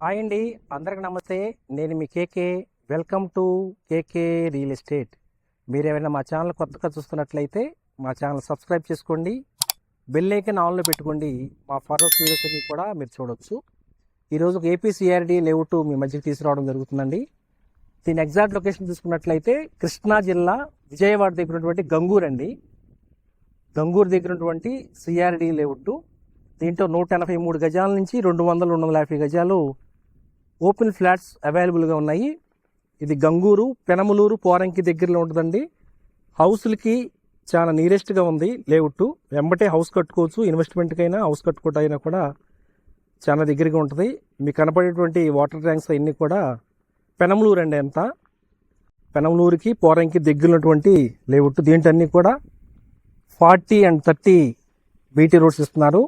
Hi అండి, అందరికి నమస్తే. నేను మీ KK. Welcome to KK real estate. మీరు ఏమైనా మా ఛానల్ కొత్తగా చూస్తున్నట్లయితే మా ఛానల్ సబ్స్క్రైబ్ చేసుకోండి, బెల్ ఐకాన్ ఆన్లో పెట్టుకోండి. మా ఫర్దర్ వీడియోస్ అన్ని కూడా మీరు చూడవచ్చు. ఈరోజు ఏపీసీఆర్డీ లేఅవుట్ మీ మధ్యకి తీసుకురావడం జరుగుతుందండి. దీని ఎగ్జాక్ట్ లొకేషన్ చూసుకున్నట్లయితే కృష్ణా జిల్లా విజయవాడ దగ్గర ఉన్నటువంటి గంగూరు అండి. గంగూరు దగ్గర ఉన్నటువంటి సిఆర్డీ లేఅవుట్. దీంట్లో 183 గజాల నుంచి 200-250 గజాలు ఓపెన్ ఫ్లాట్స్ అవైలబుల్గా ఉన్నాయి. ఇది గంగూరు పెనమలూరు పోరంకి దగ్గరలో ఉంటుందండి. హౌస్లకి చాలా నియరెస్ట్గా ఉంది లేఅవుట్. వెంబటే హౌస్ కట్టుకోవచ్చు, ఇన్వెస్ట్మెంట్కైనా హౌస్ కట్టుకోవటైనా కూడా చాలా దగ్గరగా ఉంటుంది. మీకు కనపడేటువంటి వాటర్ ట్యాంక్స్ అన్నీ కూడా పెనమలూరు అండి. అంతా పెనమలూరుకి పోరంకి దగ్గరటువంటి లేఅవుట్. దీంట్లో అన్నీ కూడా 40 and 30 బీటీ రోడ్స్ ఇస్తున్నారు.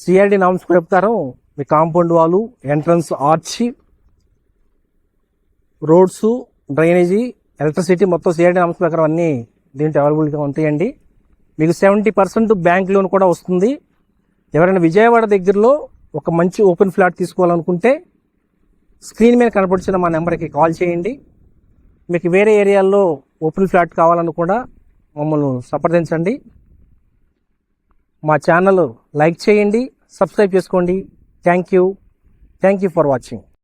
సిఆర్డీ నామ్స్ ప్రకారం మీ compound wall, entrance arch, roads, drainage, electricity మొత్తం సిఆర్డీ నామ్స్ ప్రకారం అన్నీ దీంట్లో అవైలబుల్గా ఉంటాయండి. మీకు 70% బ్యాంక్ లోన్ కూడా వస్తుంది. ఎవరైనా విజయవాడ దగ్గరలో ఒక మంచి ఓపెన్ ఫ్లాట్ తీసుకోవాలనుకుంటే స్క్రీన్ మీద కనపడుతున్న మా నెంబర్కి కాల్ చేయండి. మీకు వేరే ఏరియాల్లో ఓపెన్ ఫ్లాట్ కావాలని కూడా మమ్మల్ని సంప్రదించండి. మా ఛానల్ లైక్ చేయండి, సబ్స్క్రైబ్ చేసుకోండి. Thank you for watching.